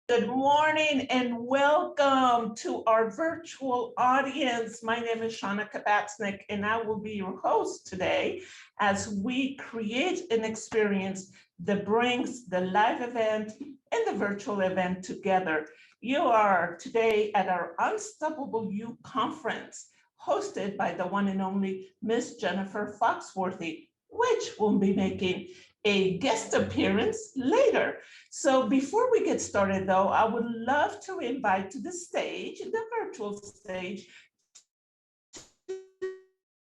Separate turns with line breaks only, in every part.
Good morning and welcome to our virtual audience. My name is Shanna Kabatznick and I will be your host today as we create an experience that brings the live event and the virtual event together. You are today at our Unstoppable You conference hosted by the one and only Miss Jennifer Foxworthy, which will be making a guest appearance later. So before we get started though, I would love to invite to the stage, the virtual stage,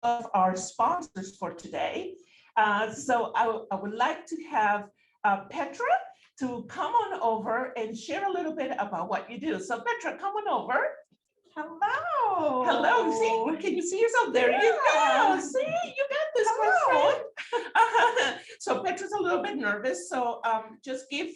of our sponsors for today. So I would like to have Petra to come on over and share a little bit about what you do. So Petra, come on over.
Hello.
Hello. See, can you see yourself? There you go. See, you got this, my friend. So Petra's a little bit nervous. So just give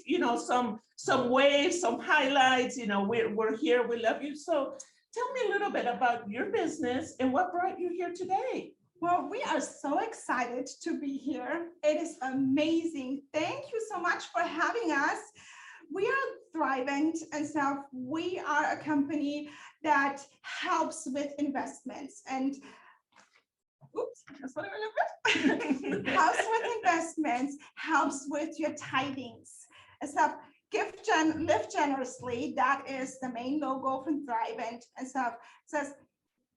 some waves, some highlights. We're here. We love you. So tell me a little bit about your business and what brought you here today.
Well, we are so excited to be here. It is amazing. Thank you so much for having us. We are Thrivent and so we are a company that helps with investments and that's what I remember. Helps with investments, helps with your tidings. So live generously. That is the main logo from Thrivent. And so it says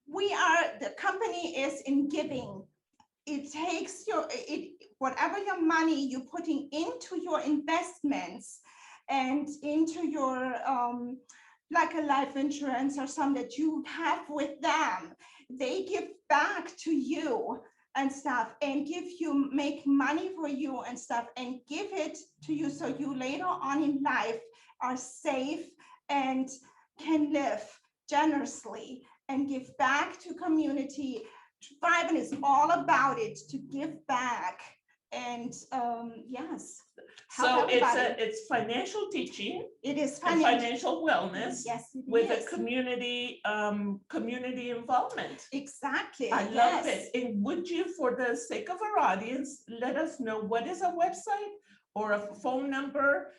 the company is in giving. It takes whatever your money you're putting into your investments and into your like a life insurance or something that you have with them, they give back to you and stuff and make money for you and stuff and give it to you so you later on in life are safe and can live generously and give back to community. Thrivent is all about it, to give back. And yes.
So it's financial teaching.
It is
financial wellness.
Yes,
with a community involvement.
Exactly.
I love it. And would you, for the sake of our audience, let us know what is a website or a phone number?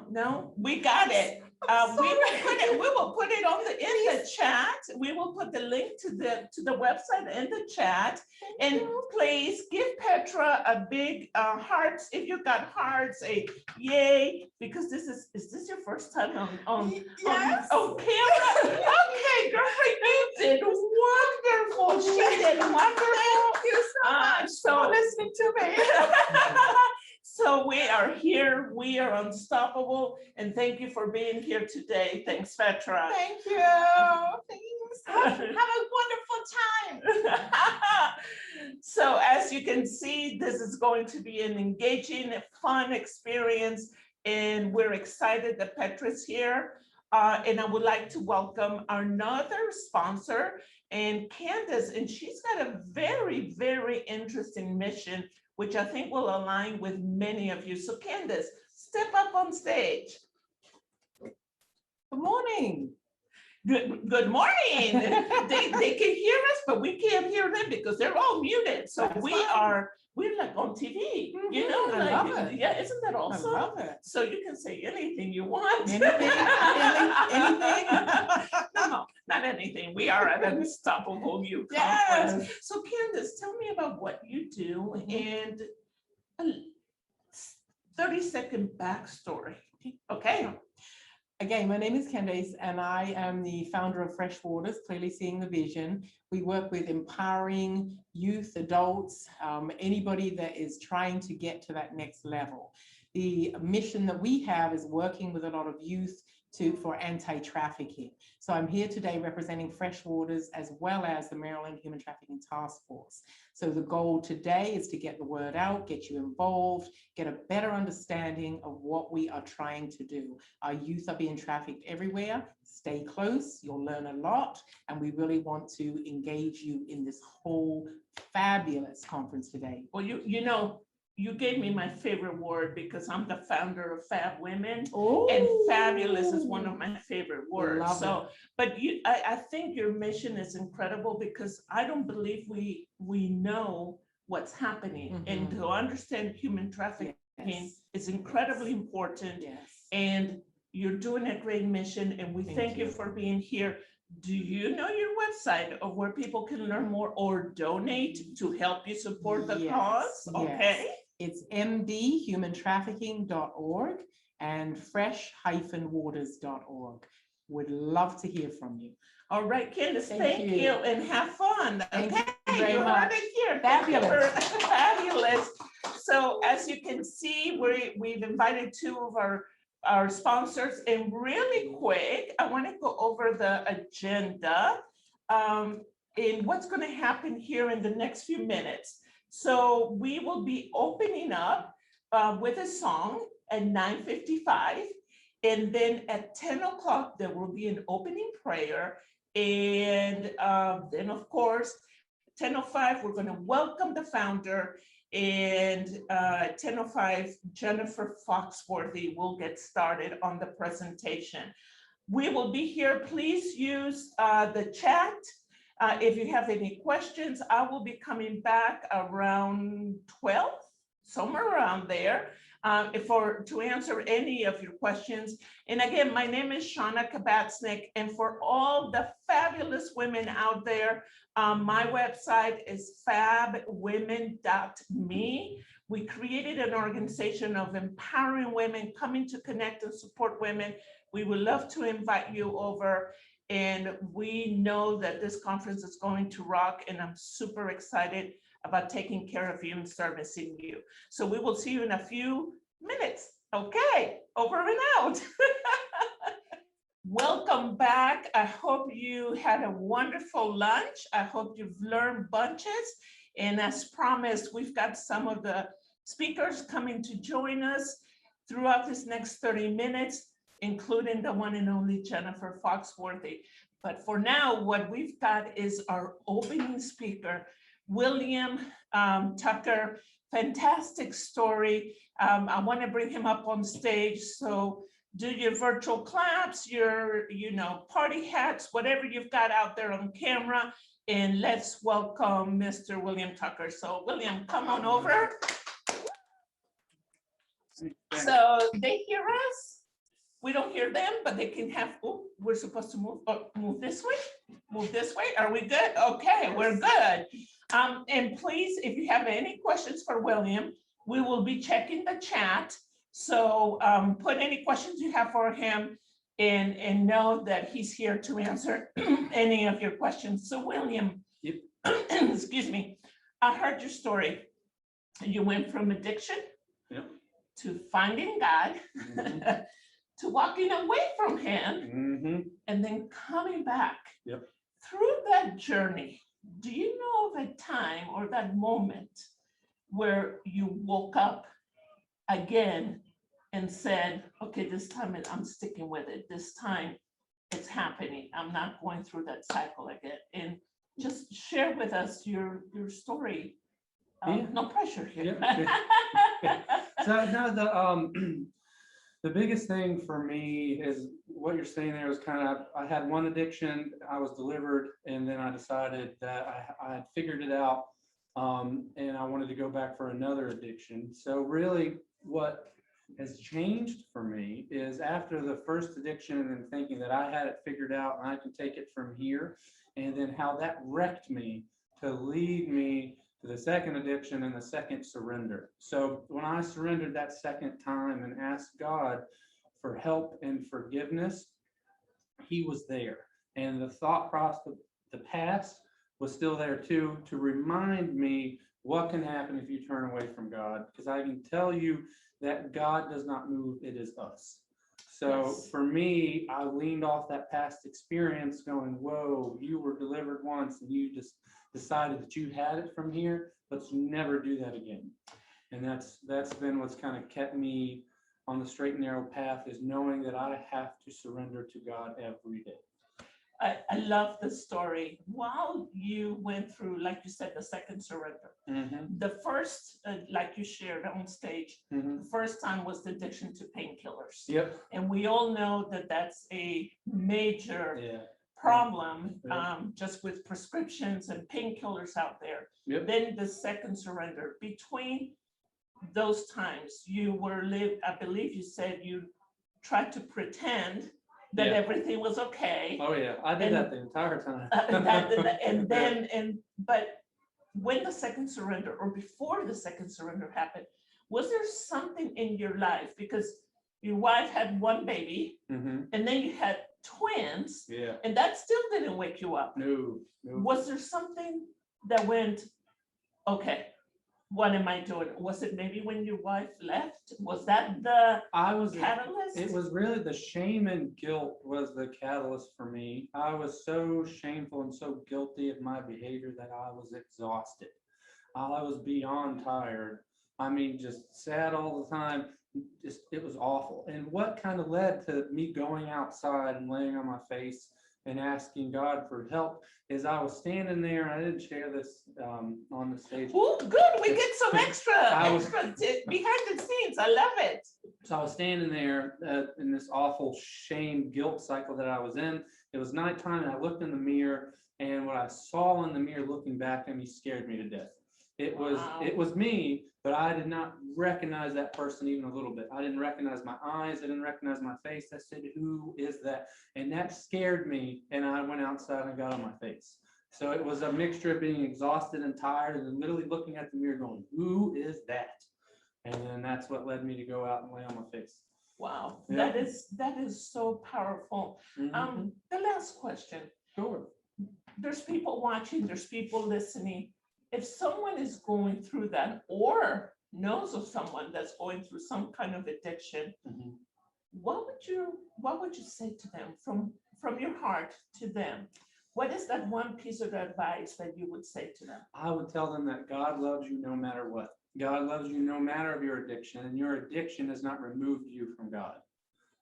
No, we got it. We will put it on the chat. We will put the link to the website in the chat. And please give Petra a big hearts. If you got hearts, a yay, because is this your first time on camera? Okay, girlfriend, you did wonderful. She did wonderful.
Thank you so much for listening to me.
So we are here, we are unstoppable, and thank you for being here today. Thanks, Petra.
Thank you. Thanks. Have a wonderful time.
So as you can see, this is going to be an engaging, fun experience, and we're excited that Petra's here. And I would like to welcome another sponsor, and Candace, and she's got a very, very interesting mission which I think will align with many of you. So Candace, step up on stage.
Good morning.
Good morning. they can hear us, but we can't hear them because they're all muted. So we're like on TV,
I love it.
Yeah, isn't that awesome?
I love it.
So you can say anything you want.
Anything?
No, not anything. We are at an Unstoppable You conference. Yes. So Candace, tell me about what you do and a 30-second backstory. Okay.
Again, my name is Candace and I am the founder of Fresh Waters, Clearly Seeing the Vision. We work with empowering youth, adults, anybody that is trying to get to that next level. The mission that we have is working with a lot of youth for anti-trafficking. So I'm here today representing Fresh Waters as well as the Maryland Human Trafficking Task Force. So the goal today is to get the word out, get you involved, get a better understanding of what we are trying to do. Our youth are being trafficked everywhere. Stay close, you'll learn a lot, and we really want to engage you in this whole fabulous conference today.
Well, you gave me my favorite word because I'm the founder of Fab Women. Ooh. And fabulous is one of my favorite words. But I think your mission is incredible because I don't believe we know what's happening. And to understand human trafficking is incredibly important. Yes. And You're doing a great mission, and we thank you for being here. Do you know your website of where people can learn more or donate to help you support the cause? Okay.
Yes. It's mdhumantrafficking.org and fresh-waters.org. Would love to hear from you.
All right, Candace, thank you and have fun.
Thank
Okay,
you very
you're
much.
here.
Fabulous.
Fabulous. So as you can see, we've invited two of our sponsors, and really quick, I want to go over the agenda in what's going to happen here in the next few minutes. So we will be opening up with a song at 9:55. And then at 10 o'clock, there will be an opening prayer. And then, of course, 10:05, we're going to welcome the founder. And 10:05, Jennifer Foxworthy will get started on the presentation. We will be here. Please use the chat. If you have any questions, I will be coming back around 12, somewhere around there. To answer any of your questions. And again, my name is Shanna Kabatznick, and for all the fabulous women out there, my website is fabwomen.me. We created an organization of empowering women, coming to connect and support women. We would love to invite you over, and we know that this conference is going to rock, and I'm super excited about taking care of you and servicing you. So we will see you in a few minutes. Okay, over and out. Welcome back. I hope you had a wonderful lunch. I hope you've learned bunches. And as promised, we've got some of the speakers coming to join us throughout this next 30 minutes, including the one and only Jennifer Foxworthy. But for now, what we've got is our opening speaker, William Tucker. Fantastic story. I want to bring him up on stage. So do your virtual claps, your party hats, whatever you've got out there on camera, and let's welcome Mr. William Tucker. So William, come on over. So they hear us. We don't hear them, but they can have, oh, we're supposed to move this way, move this way. Are we good? Okay, we're good. And please, if you have any questions for William, we will be checking the chat. So put any questions you have for him and know that he's here to answer any of your questions. So William,
yep.
Excuse me, I heard your story. You went from addiction,
yep,
to finding God,
mm-hmm.
to walking away from him,
Mm-hmm.
and then coming back.
Yep.
Through that journey, do you know of a time or that moment where you woke up again and said, okay, this time I'm sticking with it. This time it's happening. I'm not going through that cycle again. And just share with us your story.
Yeah.
No pressure here.
Yeah. So no, the biggest thing for me is what you're saying there is kind of, I had one addiction, I was delivered, and then I decided that I had figured it out, and I wanted to go back for another addiction. So really what has changed for me is after the first addiction and thinking that I had it figured out and I can take it from here, and then how that wrecked me to lead me to the second addiction and the second surrender. So when I surrendered that second time and asked God for help and forgiveness, he was there. And the thought process of the past was still there too, to remind me what can happen if you turn away from God. Because I can tell you that God does not move, it is us. So
Yes.
For me, I leaned off that past experience going, whoa, you were delivered once and you just decided that you had it from here. Let's never do that again. And that's been what's kind of kept me on the straight and narrow path, is knowing that I have to surrender to God every day.
I love the story. While you went through, like you said, the second surrender,
Mm-hmm.
the first, like you shared on stage,
Mm-hmm.
the first time was the addiction to painkillers.
Yep.
And we all know that that's a major
Yeah.
problem,
Yeah.
just with prescriptions and painkillers out there.
Yep.
Then the second surrender. Between those times, you were I believe you said you tried to pretend that
Yeah.
everything was okay.
Oh, yeah, I did
And-
that the entire time.
But when the second surrender or before the second surrender happened, was there something in your life? Because your wife had one baby
Mhm.
and then you had twins
Yeah,
and that still didn't wake you up.
no.
Was there something that went, okay, what am I doing? Was it maybe when your wife left? Was that the
I was,
catalyst?
it was really the shame and guilt was the catalyst for me. I was so shameful and so guilty of my behavior that I was exhausted. I was beyond tired. I mean, just sad all the time. Just, it was awful. And what kind of led to me going outside and laying on my face and asking God for help is I was standing there, and I didn't share this on the stage.
Oh, good. We get some extra
was-
behind the scenes. I love it.
So I was standing there in this awful shame, guilt cycle that I was in. It was nighttime, and I looked in the mirror, and what I saw in the mirror looking back at me scared me to death. It was,
Wow.
it was me, but I did not recognize that person even a little bit. I didn't recognize my eyes. I didn't recognize my face. I said, who is that? And that scared me. And I went outside and got on my face. So it was a mixture of being exhausted and tired and then literally looking at the mirror going, who is that? And then that's what led me to go out and lay on my face.
Wow,
Yeah.
that is so powerful.
Mhm.
The last question.
Sure.
There's people watching, there's people listening. If someone is going through that or knows of someone that's going through some kind of addiction,
Mhm.
what would you say to them from your heart to them? What is that one piece of advice that you would say to them?
I would tell them that God loves you no matter what. God loves you no matter of your addiction, and your addiction has not removed you from God.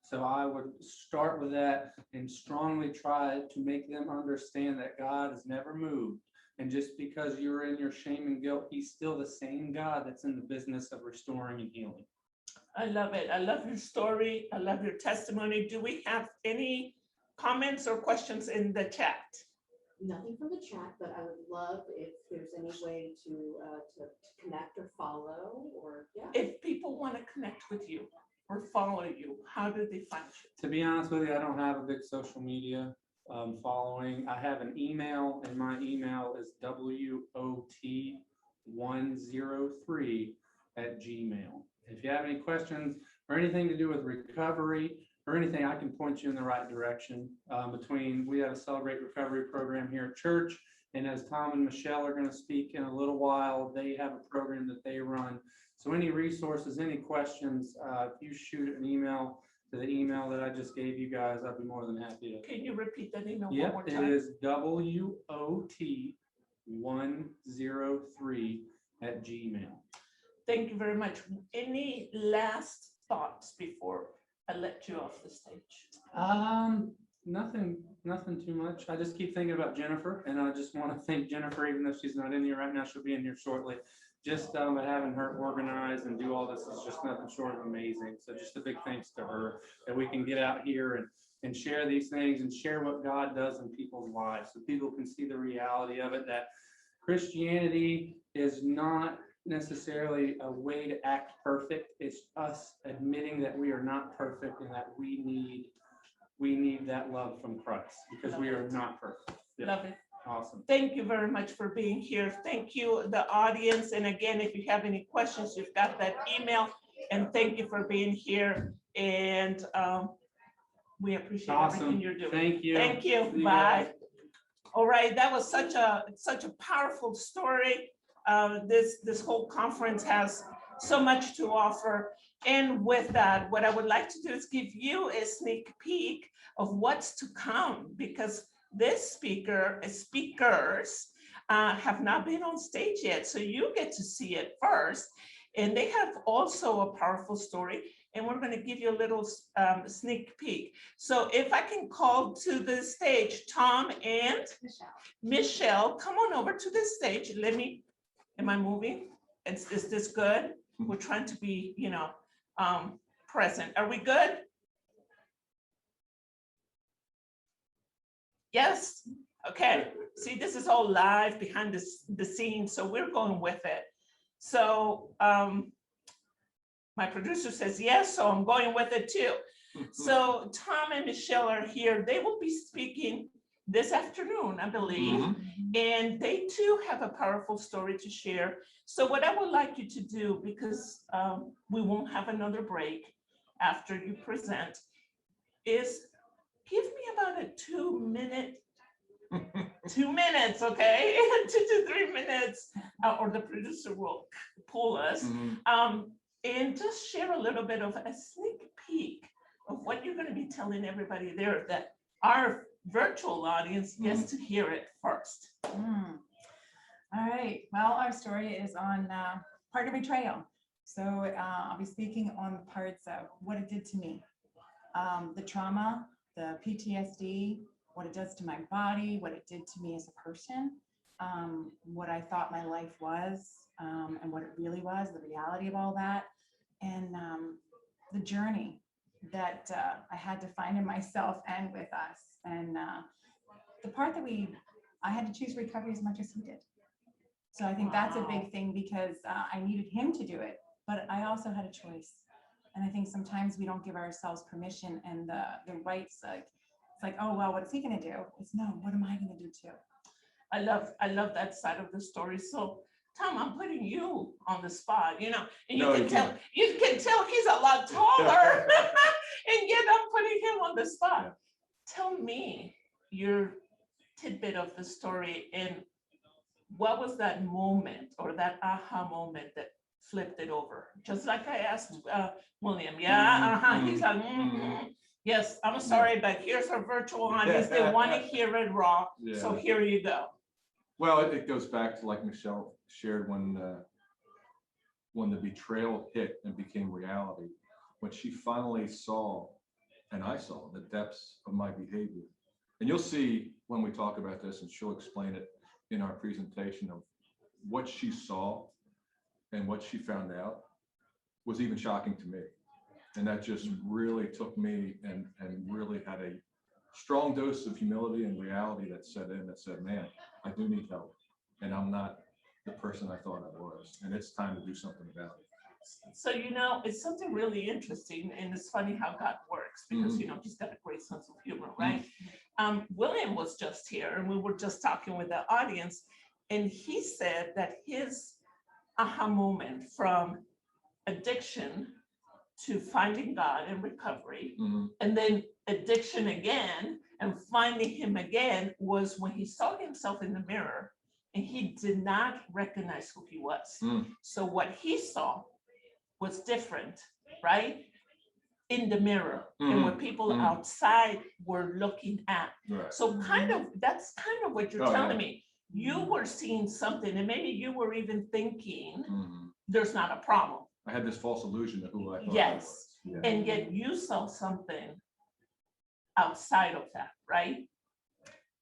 So I would start with that and strongly try to make them understand that God has never moved. And just because you're in your shame and guilt, he's still the same God that's in the business of restoring and healing.
I love it. I love your story. I love your testimony. Do we have any comments or questions in the chat?
Nothing from the chat, but I would love if there's any way to connect or follow or, yeah.
If people want to connect with you or follow you, how do they find you?
To be honest with you, I don't have a big social media following. I have an email, and my email is wot103@gmail. If you have any questions or anything to do with recovery or anything, I can point you in the right direction. We have a Celebrate Recovery program here at church, and as Tom and Michelle are going to speak in a little while, they have a program that they run. So any resources, any questions, if you shoot an email to the email that I just gave you guys, I'd be more than happy to.
Can you repeat that email one
Yep,
more
it
time?
is WOT103@gmail.
Thank you very much. Any last thoughts before I let you off the stage?
Nothing too much. I just keep thinking about Jennifer, and I just want to thank Jennifer, even though she's not in here right now, she'll be in here shortly. Just having her organize and do all this is just nothing short of amazing. So just a big thanks to her that we can get out here and share these things and share what God does in people's lives so people can see the reality of it, that Christianity is not necessarily a way to act perfect. It's us admitting that we are not perfect and that we need that love from Christ because we are not perfect. Yeah.
Love it.
Awesome.
Thank you very much for being here. Thank you, the audience. And again, if you have any questions, you've got that email. And thank you for being here. And we appreciate everything you're doing.
Thank you.
Thank you.
See you
Bye.
guys.
All right, that was such a powerful story. This whole conference has so much to offer. And with that, what I would like to do is give you a sneak peek of what's to come, because this speakers have not been on stage yet. So you get to see it first. And they have also a powerful story. And we're going to give you a little sneak peek. So if I can call to the stage, Tom and Michelle, come on over to the stage. Am I moving? Is this good? We're trying to be, present. Are we good? Yes? Okay. See, this is all live behind the scenes, so we're going with it. So my producer says yes, so I'm going with it too. So Tom and Michelle are here. They will be speaking this afternoon, I believe. And they too have a powerful story to share. So what I would like you to do, because we won't have another break after you present, is give me about a 2 minutes, okay? 2 to 3 minutes, or the producer will pull us. And just share a little bit of a sneak peek of what you're going to be telling everybody there, that our virtual audience gets to hear it first.
All right. Well, our story is on partner betrayal. So I'll be speaking on parts of what it did to me, the trauma, the PTSD, what it does to my body, what it did to me as a person, what I thought my life was, and what it really was, the reality of all that, and the journey that I had to find in myself and with us. And the part that I had to choose recovery as much as he did. So I think that's a big thing, because I needed him to do it, but I also had a choice. And I think sometimes we don't give ourselves permission and the rights. Like, it's like, oh, well, what's he going to do? It's no, what am I going to do too?
I love that side of the story. So Tom, I'm putting you on the spot, and you can tell he's a lot taller, and yet I'm putting him on the spot. Yeah. Tell me your tidbit of the story, and what was that moment or that aha moment that flipped it over? Just like I asked William. He's like, yes, I'm sorry, but here's our virtual audience. They want to hear it raw. Yeah. So here you go.
Well, it goes back to, like Michelle shared, when the betrayal hit and became reality, when she finally saw, and I saw, the depths of my behavior. And you'll see when we talk about this, and she'll explain it in our presentation, of what she saw and what she found out was even shocking to me. And that just really took me and really had a strong dose of humility and reality that set in, that said, man, I do need help. And I'm not the person I thought I was. And it's time to do something about it.
So, it's something really interesting, and it's funny how God works, because, he's got a great sense of humor, right? William was just here, and we were just talking with the audience, and he said that his aha moment from addiction to finding God and recovery, and then addiction again and finding him again, was when he saw himself in the mirror and he did not recognize who he was. So what he saw was different, right? In the mirror, and what people outside were looking at. Right. So that's kind of what you're telling me. You were seeing something, and maybe you were even thinking there's not a problem.
I had this false illusion of who I thought
I
was.
Yeah. And yet you saw something outside of that, right?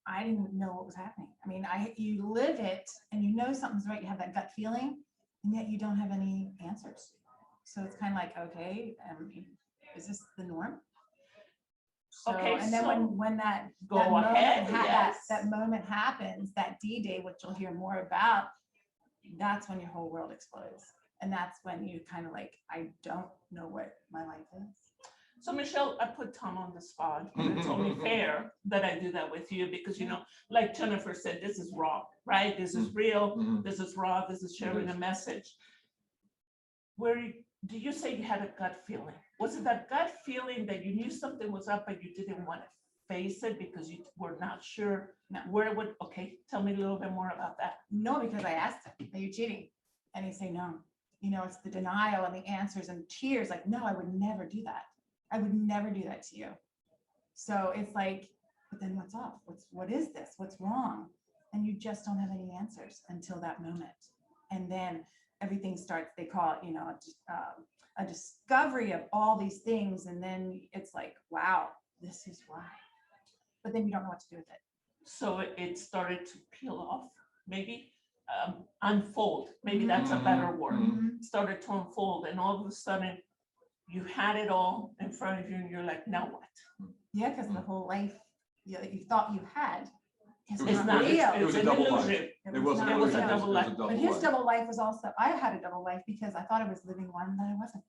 I didn't know what was happening. I mean, you live it and something's right. You have that gut feeling, and yet you don't have any answers. So it's kind of like, okay, is this the norm? So,
okay.
And then when that moment happens, that D-Day, which you'll hear more about, that's when your whole world explodes. And that's when you kind of like, I don't know what my life is.
So Michelle, I put Tom on the spot, and it's only fair that I do that with you, because, like Jennifer said, this is raw, right? This is real, this is raw, this is sharing a message. Do you say you had a gut feeling? Was it that gut feeling that you knew something was up, but you didn't want to face it because you were not sure where it would? Okay, tell me a little bit more about that.
No, because I asked him, are you cheating? And he say no. It's the denial and the answers and tears. Like, no, I would never do that. I would never do that to you. So it's like, but then what's up? What is this? What's wrong? And you just don't have any answers until that moment. And then everything starts, they call it, a discovery of all these things. And then it's like, wow, this is why. But then you don't know what to do with it.
So it started to peel off, maybe unfold. Maybe that's a better word. Started to unfold, and all of a sudden you had it all in front of you, and you're like, now what?
Yeah, because the whole life that you thought you had is
it's
not real.
It was a double life. It was a double life.
But his double life was also, I had a double life because I thought I was living one that I wasn't.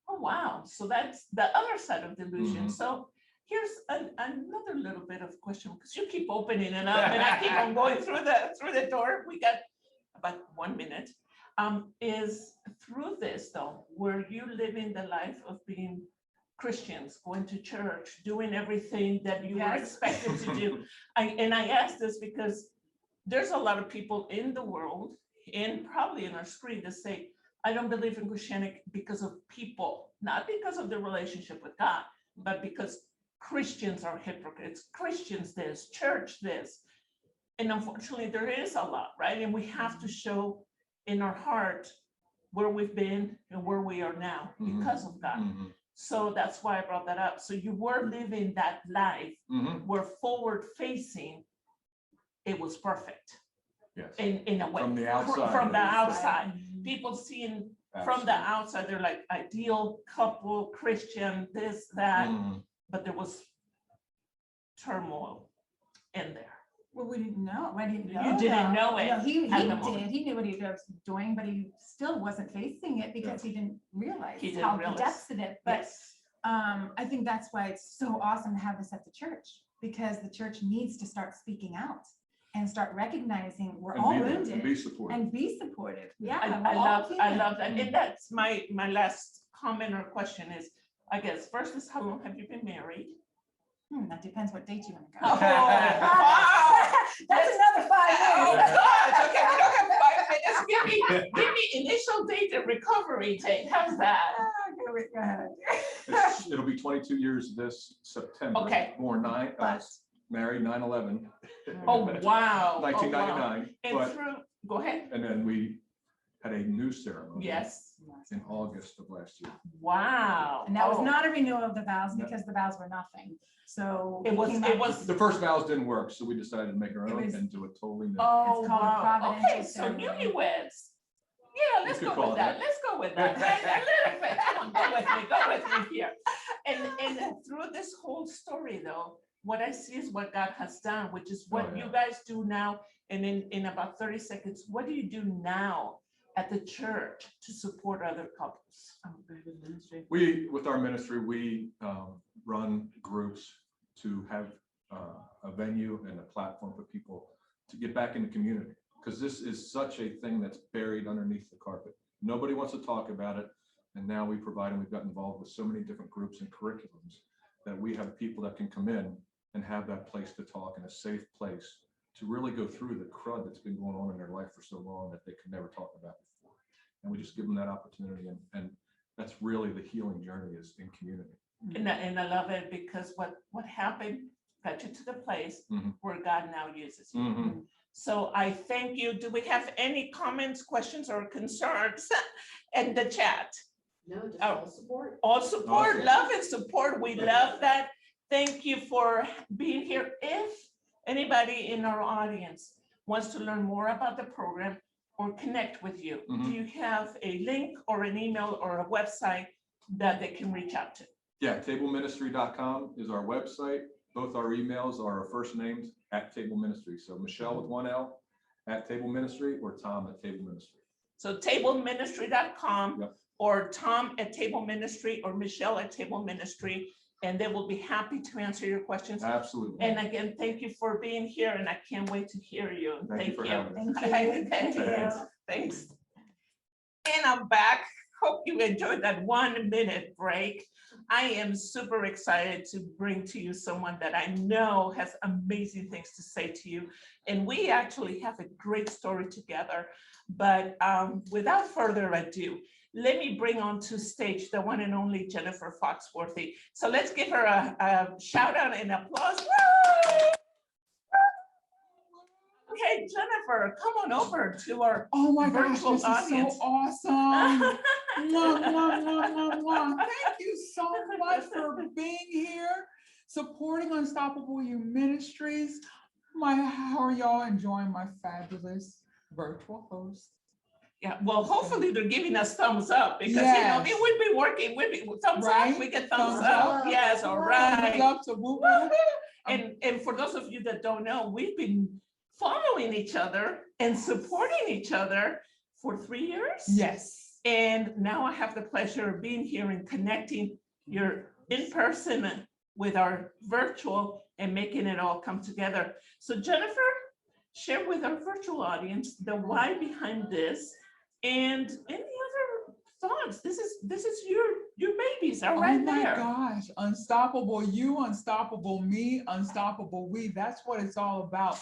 Oh, Oh, wow. So that's the other side of delusion.
Mhm.
So here's another little bit of question, because you keep opening it up and I keep on going through the door. We got about 1 minute. Is through this though, were you living the life of being Christians, going to church, doing everything that you were
Yes.
expected to do? And I ask this because there's a lot of people in the world, and probably in our screen, that say, I don't believe in Christianity because of people, not because of the relationship with God, but because Christians are hypocrites, Christians this, church this. And unfortunately, there is a lot, right? And we have to show in our heart where we've been and where we are now because of God.
Mhm.
So that's why I brought that up. So you were living that life
Mhm.
where forward facing, it was perfect
Yes.
in a way.
From the outside.
From the
it was
outside. People seeing from the
absolutely.
outside, they're like ideal couple, Christian, this, that,
Mhm.
but there was turmoil in there.
Well, we didn't know. I didn't
You
know.
didn't
that.
know it
No, he
at the
did.
moment.
He knew what he was doing, but he still wasn't facing it because he didn't realize
He didn't
how
realize.
the depths of it. But
Yes.
I think that's why it's so awesome to have this at the church, because the church needs to start speaking out and start recognizing we're all
And be there,
wounded
and be supportive.
and be supportive. Yeah,
I
we're all
love
human.
that. And that's my last comment or question is, I guess, first is how long have you been married?
That depends what date you want to go.
Oh, wow.
That's another 5
Oh,
minutes.
gosh, okay, we don't have 5 minutes. Give me initial date and recovery date. How's that?
Go ahead.
It'll be 22 years this September.
Okay.
Born
But,
married 9/11.
oh, wow. Oh, wow.
1999.
And
But,
through, go ahead.
and then we had a new ceremony.
Yes.
In August of last year.
Wow.
And that was
Oh.
not a renewal of the vows
No.
because the vows were nothing. So
It was-
came
it
up-
was-
The first vows didn't work, so we decided to make our
It
own
was-
and do it totally new.
Oh,
It's called a
wow.
providential
Okay, so
ceremony.
newlyweds. Yeah, let's
could
go
call
with
it
that.
that.
Let's go with that. Right? A little bit. Come on, go with me here. And through this whole story though, what I see is what God has done, which is what
Oh, yeah.
you guys do now. And in about 30 seconds, what do you do now at the church to support other couples?
We, with our ministry, we run groups to have a venue and a platform for people to get back in the community. Because this is such a thing that's buried underneath the carpet. Nobody wants to talk about it. And now we provide, and we've got involved with so many different groups and curriculums that we have people that can come in and have that place to talk, in a safe place to really go through the crud that's been going on in their life for so long that they could never talk about before. And we just give them that opportunity, and that's really the healing journey, is in community.
And I love it because what happened got you to the place
Mhm.
where God now uses you.
Mhm.
So I thank you. Do we have any comments, questions, or concerns in the chat?
No, just
Oh.
all support.
All support,
Awesome.
love and support. We love that. Thank you for being here. If anybody in our audience wants to learn more about the program or connect with you, do
Mhm.
you have a link or an email or a website that they can reach out to?
Yeah, tableministry.com is our website. Both our emails are our first names at Table Ministry. So Michelle with 1 L at Table Ministry, or Tom at Table Ministry.
So tableministry.com
Yep.
or Tom at Table Ministry or Michelle at Table Ministry, and they will be happy to answer your questions.
Absolutely.
And again, thank you for being here, and I can't wait to hear you.
Thank you for having us.
Thank you.
Thank you.
Thanks.
Thanks. And I'm back. Hope you enjoyed that 1 minute break. I am super excited to bring to you someone that I know has amazing things to say to you. And we actually have a great story together. But without further ado, let me bring onto stage the one and only Jennifer Foxworthy. So let's give her a shout out and applause. Woo! Okay, Jennifer, come on over to our
Oh my gosh,
virtual
this
audience.
is so awesome. Mwah, mwah, mwah, mwah, mwah. Thank you so much for being here, supporting Unstoppable You Ministries. How are y'all enjoying my fabulous virtual host?
Yeah, well, hopefully they're giving us thumbs up because,
Yes.
they would be working, thumbs up,
Right?
we get thumbs
Thumbs
up.
up.
Yes, all
Thumbs
right.
up to whoop, whoop.
And for those of you that don't know, we've been following each other and supporting each other for 3 years.
Yes.
And now I have the pleasure of being here and connecting your in-person with our virtual and making it all come together. So Jennifer, share with our virtual audience the why behind this and any other thoughts. This is your babies are right there.
Oh my gosh, unstoppable you, unstoppable me, unstoppable we. That's what it's all about.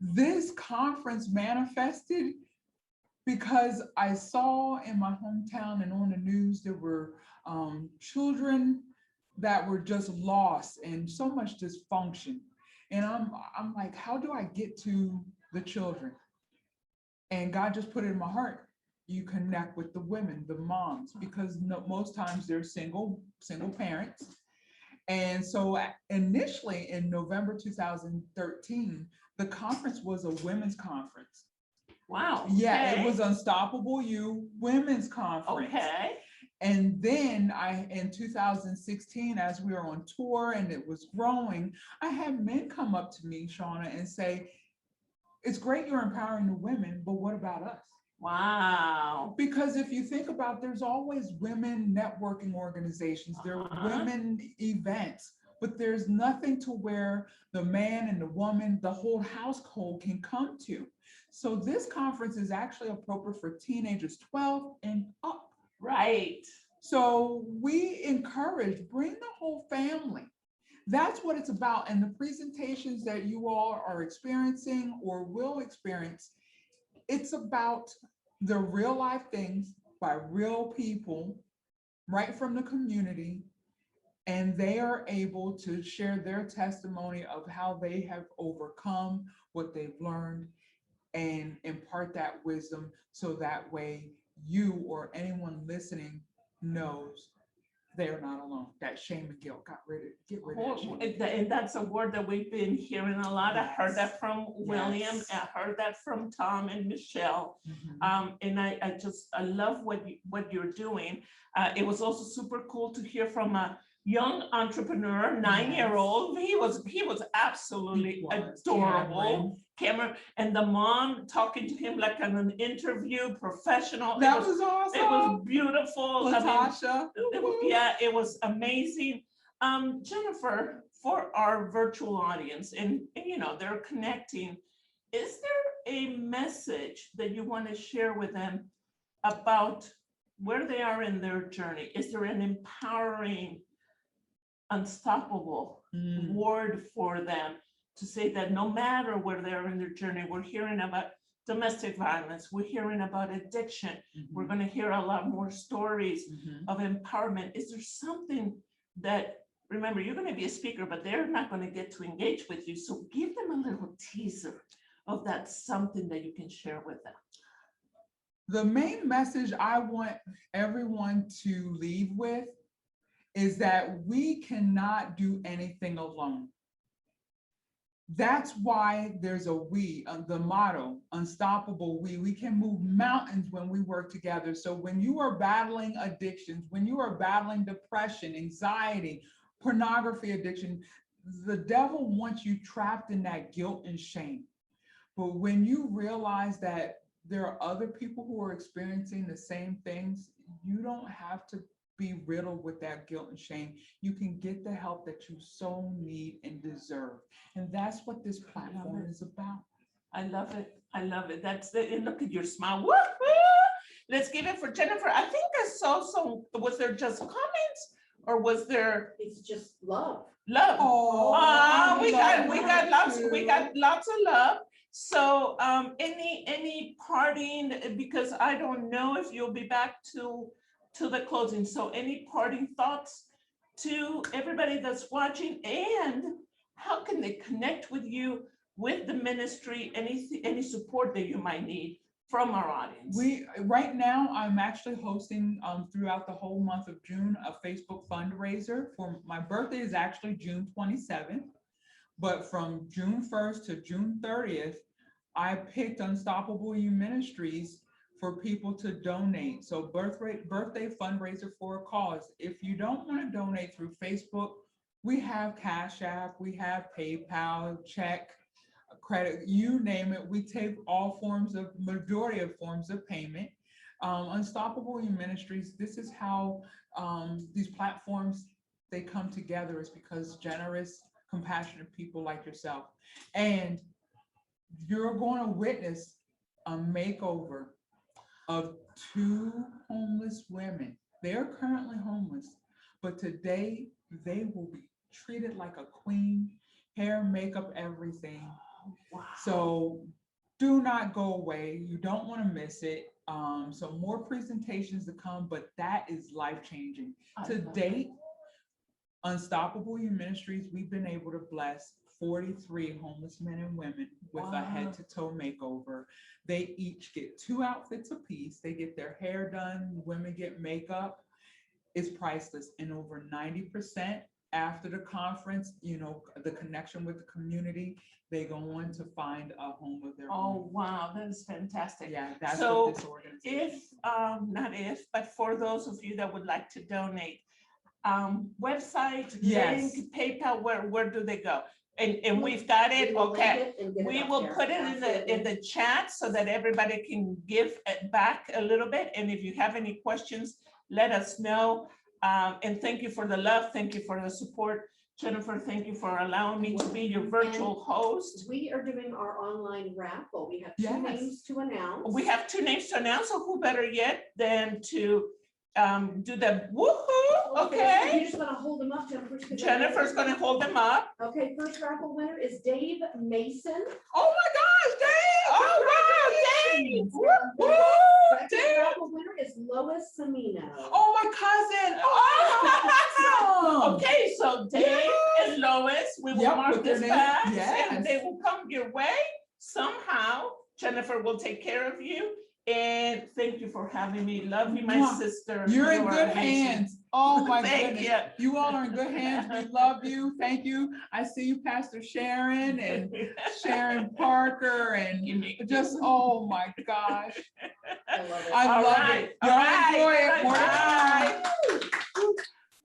This conference manifested because I saw in my hometown and on the news there were children that were just lost and so much dysfunction. And I'm like, how do I get to the children? And God just put it in my heart. You connect with the women, the moms, because most times they're single parents. And so initially in November 2013, the conference was a women's conference.
Wow.
Yeah,
okay.
it was Unstoppable You Women's Conference.
Okay.
And then in 2016, as we were on tour and it was growing, I had men come up to me, Shanna, and say, it's great you're empowering the women, but what about us?
Wow.
Because if you think about, there's always women networking organizations, there are women events, but there's nothing to where the man and the woman, the whole household can come to. So this conference is actually appropriate for teenagers 12 and up.
Right.
So we encourage, bring the whole family. That's what it's about. And the presentations that you all are experiencing or will experience, it's about the real life things by real people right from the community. And they are able to share their testimony of how they have overcome what they've learned and impart that wisdom so that way you or anyone listening knows they're not alone. That shame and guilt get rid of that shame.
And that's a word that we've been hearing a lot. I heard that from William.
Yes.
I heard that from Tom and Michelle.
Mhm.
And I love what you're doing. It was also super cool to hear from a young entrepreneur, 9-year-old. He was absolutely
He was,
adorable. Cameron, and the mom talking to him like on an interview, professional.
That was awesome.
It was beautiful.
Latasha.
It was amazing. Jennifer, for our virtual audience, and you know, they're connecting, is there a message that you want to share with them about where they are in their journey? Is there an empowering, unstoppable word for them to say that no matter where they are in their journey, we're hearing about domestic violence, we're hearing about addiction, we're going to hear a lot more stories of empowerment. Is there something that, remember, you're going to be a speaker, but they're not going to get to engage with you. So give them a little teaser of that something that you can share with them.
The main message I want everyone to leave with is that we cannot do anything alone. That's why there's a we, the motto, unstoppable we. We can move mountains when we work together. So when you are battling addictions, when you are battling depression, anxiety, pornography addiction, the devil wants you trapped in that guilt and shame. But when you realize that there are other people who are experiencing the same things, you don't have to be riddled with that guilt and shame. You can get the help that you so need and deserve. And that's what this platform is about.
I love it. I love it. That's the, and look at your smile. Woo-hoo! Let's give it for Jennifer. I think I saw some, was there just comments or was there?
It's just love.
Love.
Oh,
we got lots of love. So any parting, because I don't know if you'll be back to the closing. So any parting thoughts to everybody that's watching, and how can they connect with you, with the ministry, any support that you might need from our audience?
Right now, I'm actually hosting throughout the whole month of June a Facebook fundraiser. For my birthday is actually June 27th, but from June 1st to June 30th, I picked Unstoppable You Ministries for people to donate. So birthday fundraiser for a cause. If you don't want to donate through Facebook, we have Cash App, we have PayPal, check, credit, you name it. We take all forms of, majority of forms of payment. Unstoppable Youth Ministries, this is how these platforms, they come together, is because generous, compassionate people like yourself. And you're going to witness a makeover of 2 homeless women. They are currently homeless, but today they will be treated like a queen, hair, makeup, everything.
Wow.
So do not go away. You don't want to miss it. So more presentations to come, but that is life-changing. To date, Unstoppable Youth Ministries, we've been able to bless 43 homeless men and women with a head-to-toe makeover. They each get 2 outfits apiece. They get their hair done. Women get makeup. It's priceless. And over 90% after the conference, you know, the connection with the community, they go on to find a home of their own.
Oh, wow, that is fantastic.
Yeah, that's
So
what this organization.
not if, but for those of you that would like to donate, website,
Yes.
link, PayPal, where do they go? And we've got it,
We will link
okay.
it and get
We
up
will
there.
put it in the chat so that everybody can give it back a little bit. And if you have any questions, let us know. And thank you for the love. Thank you for the support. Jennifer, thank you for allowing me to be your virtual host.
We are doing our online raffle. We have 2
Yes.
names to announce.
We have 2 names to announce, so who better yet than to do the woohoo,
So
okay?
you just want to hold them up, Jennifer.
Jennifer's gonna hold them up.
Okay, first raffle winner is Dave Mason.
Oh my gosh, Dave! Oh wow, Dave! Woo,
Second
Dave!
raffle winner is Lois Samino.
Oh, my cousin. Oh,
Oh, okay, so Dave and Lois, we will
Yep,
mark
put their
this
name-
back, and
yes.
they will come your way somehow. Jennifer will take care of you, and thank you for having me. Love you, my
Mwah.
sister.
You're in
You are
good
amazing.
hands. Oh, my
Thank
goodness.
you.
You all are in good hands. We love you. Thank you. I see you, Pastor Sharon and Sharon Parker, and just, oh my gosh.
I love it.
I
All
love
right,
it.
all
Y'all
right,
enjoy it. More to
bye.
come.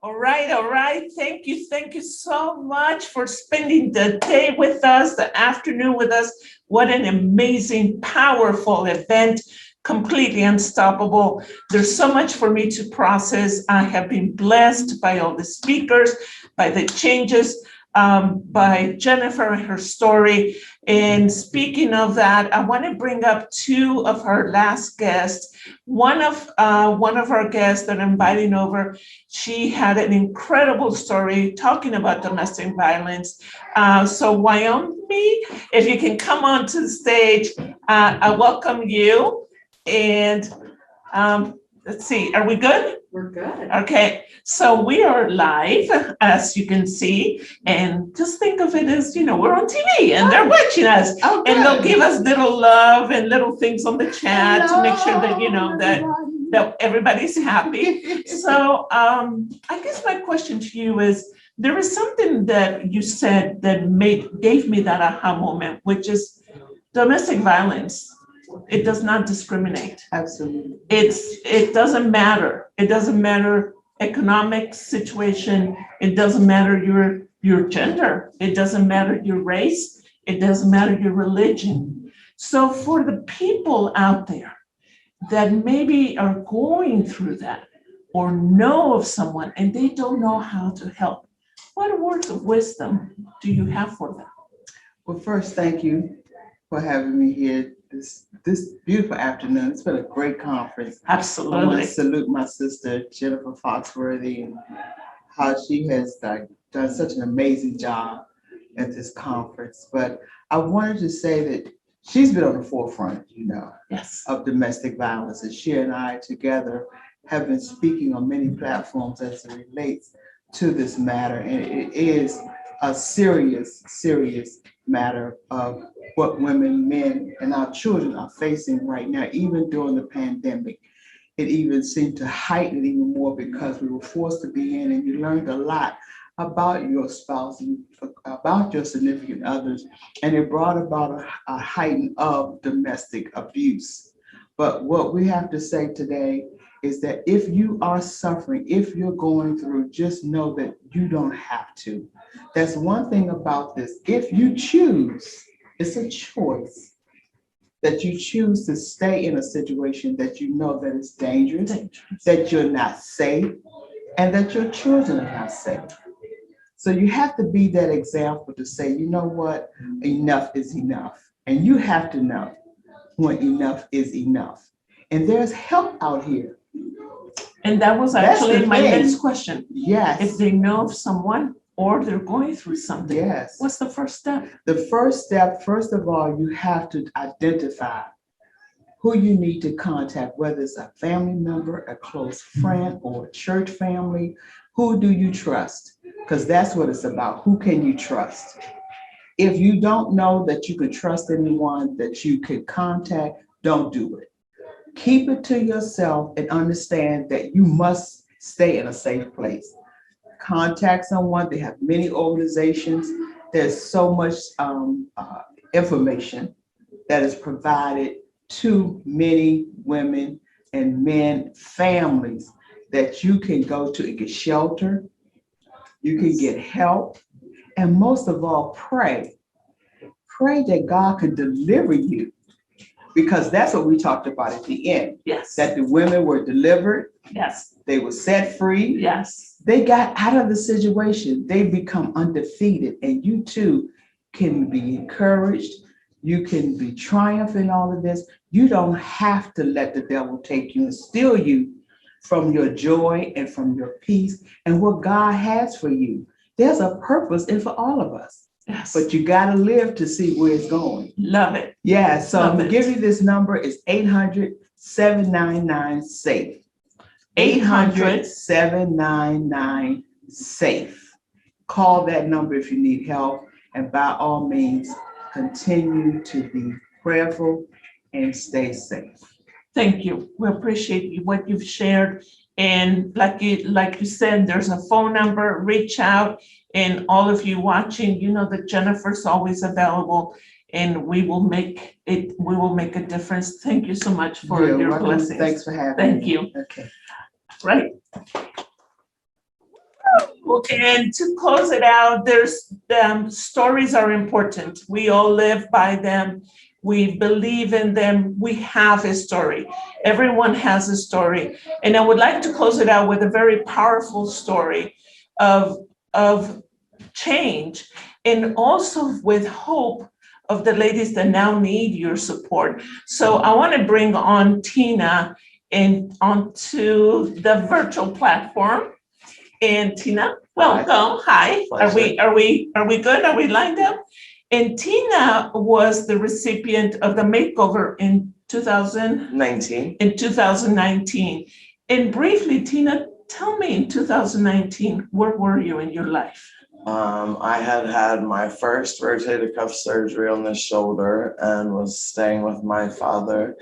All right. Thank you so much for spending the day with us, the afternoon with us. What an amazing, powerful event, completely unstoppable. There's so much for me to process. I have been blessed by all the speakers, by the changes, by Jennifer and her story. And speaking of that, I want to bring up 2 of her last guests. One of our guests that I'm inviting over, she had an incredible story talking about domestic violence. So Wyoming, if you can come onto the stage, I welcome you. And let's see, are we good?
We're good.
Okay, so we are live, as you can see, and just think of it as, you know, we're on TV and they're watching us.
Oh,
And they'll
good.
give us little love and little things on the chat to make sure that, you know, that everybody's happy. So I guess my question to you is, there is something that you said that gave me that aha moment, which is domestic violence. It does not discriminate.
Absolutely.
It doesn't matter. It doesn't matter economic situation. It doesn't matter your gender. It doesn't matter your race. It doesn't matter your religion. So for the people out there that maybe are going through that or know of someone and they don't know how to help, what words of wisdom do you have for them?
Well, first, thank you for having me here this beautiful afternoon. It's been a great conference. I want
Absolutely.
to salute my sister, Jennifer Foxworthy, and how she has done such an amazing job at this conference. But I wanted to say that she's been on the forefront, you know,
Yes.
of domestic violence. And she and I together have been speaking on many platforms as it relates to this matter. And it is a serious, serious matter of what women, men, and our children are facing right now, even during the pandemic. It even seemed to heighten it even more because we were forced to be in, and you learned a lot about your spouse and about your significant others, and it brought about a heighten of domestic abuse. But what we have to say today is that if you are suffering, if you're going through, just know that you don't have to. That's one thing about this. If you choose, it's a choice. that you choose to stay in a situation that you know that is dangerous, that you're not safe, and that your children are not safe. So you have to be that example to say, you know what, enough is enough. And you have to know when enough is enough. And there's help out here.
And that was
That's
actually
the
my
thing.
next question. If
Yes,
they know of someone or they're going through something,
yes.
what's the first step?
The first step, first of all, you have to identify who you need to contact, whether it's a family member, a close friend, or a church family. Who do you trust? Because that's what it's about. Who can you trust? If you don't know that you can trust anyone that you can contact, don't do it. Keep it to yourself and understand that you must stay in a safe place. Contact someone. They have many organizations. There's so much information that is provided to many women and men, families, that you can go to and get shelter, you can get help, and most of all, pray. Pray that God can deliver you, because that's what we talked about at the end,
Yes,
that the women were delivered,
yes,
they were set free,
yes.
they got out of the situation, they become undefeated, and you too can be encouraged, you can be triumphant in all of this. You don't have to let the devil take you and steal you from your joy and from your peace and what God has for you. There's a purpose in for all of us,
Yes.
but you gotta live to see where it's going.
Love it.
Yeah, so
Love
I'm gonna
it.
give you this number, it's 800-799-SAFE. 800-799-SAFE. Call that number if you need help, and by all means, continue to be prayerful and stay safe.
Thank you. We appreciate what you've shared. And like you said, there's a phone number, reach out. And all of you watching, you know that Jennifer's always available, and we will make a difference. Thank you so much for
You're
your
welcome.
blessings.
Thanks for having me.
Thank you.
Okay.
Right. And to close it out, there's stories are important. We all live by them. We believe in them. We have a story. Everyone has a story. And I would like to close it out with a very powerful story of change, and also with hope of the ladies that now need your support. So I want to bring on Tina and onto the virtual platform. And Tina, welcome. Hi. Are we good? Are we lined up? And Tina was the recipient of the makeover in 2019. And briefly, Tina, tell me, in 2019, where were you in your life?
I had my first rotator cuff surgery on the shoulder and was staying with my father,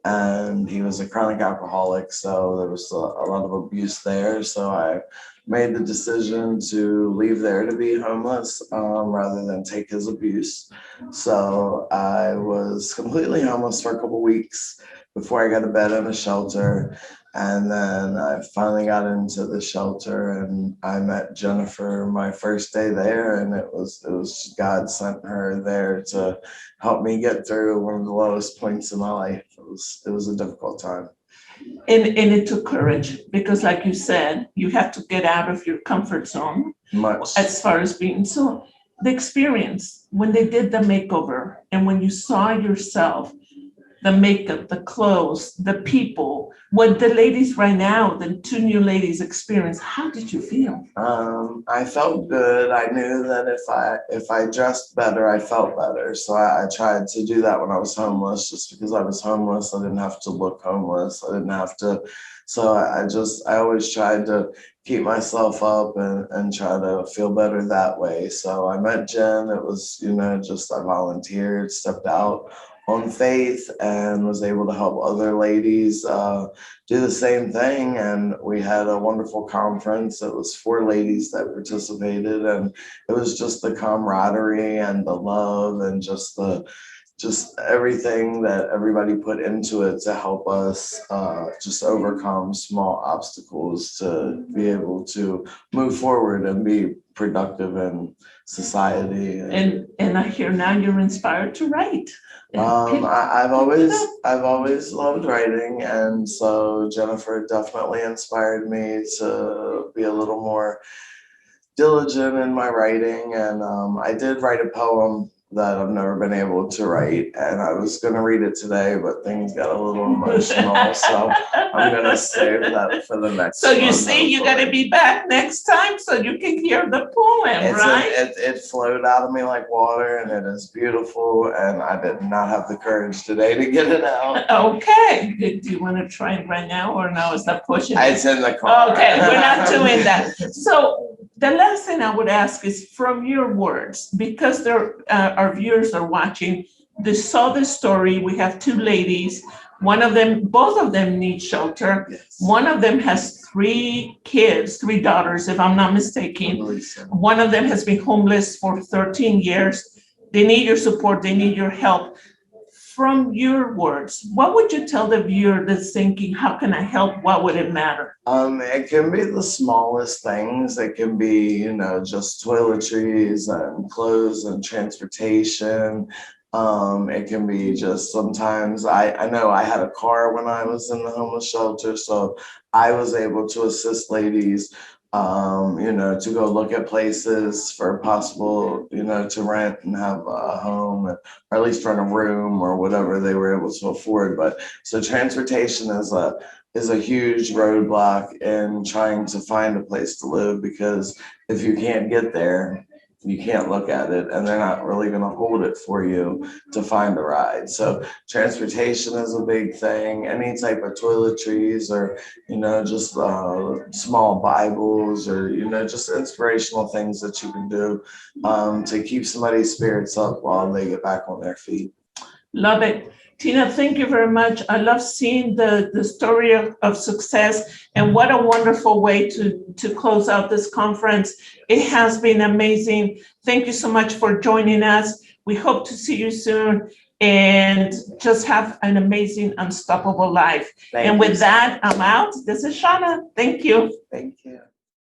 and he was a chronic alcoholic, so there was a lot of abuse there. So I made the decision to leave there to be homeless rather than take his abuse. So I was completely homeless for a couple weeks before I got a bed in a shelter. And then I finally got into the shelter, and I met Jennifer my first day there, and it was God sent her there to help me get through one of the lowest points in my life. It was a difficult time.
And it took courage, because like you said, you have to get out of your comfort zone.
Much.
As far as being, so the experience when they did the makeover and when you saw yourself, the makeup, the clothes, the people, what the ladies right now, the two new ladies experience, how did you feel?
I felt good. I knew that if I dressed better, I felt better. So I tried to do that when I was homeless. Just because I was homeless, I didn't have to look homeless. I didn't have to. So I always tried to keep myself up and try to feel better that way. So I met Jen. It was, just I volunteered, stepped out on faith, and was able to help other ladies do the same thing. And we had a wonderful conference. It was 4 ladies that participated, and it was just the camaraderie and the love and just everything that everybody put into it to help us just overcome small obstacles to be able to move forward and be productive in society.
And I hear now you're inspired to write.
I've always loved writing, and so Jennifer definitely inspired me to be a little more diligent in my writing. And I did write a poem that I've never been able to write, and I was going to read it today, but things got a little emotional, so I'm going to save that for the next
So
one.
you see, you got to be back next time so you can hear the poem, right?
It flowed out of me like water, and it is beautiful, and I did not have the courage today to get it out.
Okay, do you want to try it right now, or no, is that pushing it?
It's in the car.
Okay, we're not doing that. So the last thing I would ask is from your words, because our viewers are watching, they saw the story. We have two ladies. Both of them need shelter.
Yes.
One of them has 3 kids, 3 daughters, if I'm not mistaken. One of them has been homeless for 13 years. They need your support. They need your help. From your words, what would you tell the viewer that's thinking, how can I help? What would it matter?
It can be the smallest things. It can be, just toiletries and clothes and transportation. It can be just sometimes I know I had a car when I was in the homeless shelter, so I was able to assist ladies, to go look at places for possible, to rent and have a home, or at least rent a room or whatever they were able to afford. But so transportation is a huge roadblock in trying to find a place to live, because if you can't get there, you can't look at it, and they're not really going to hold it for you to find a ride. So transportation is a big thing. Any type of toiletries, or just small Bibles, or just inspirational things that you can do to keep somebody's spirits up while they get back on their feet.
Love it. Tina, thank you very much. I love seeing the story of success, and what a wonderful way to close out this conference. It has been amazing. Thank you so much for joining us. We hope to see you soon, and just have an amazing, unstoppable life. And with that, I'm out. This is Shanna. Thank you.
Thank you.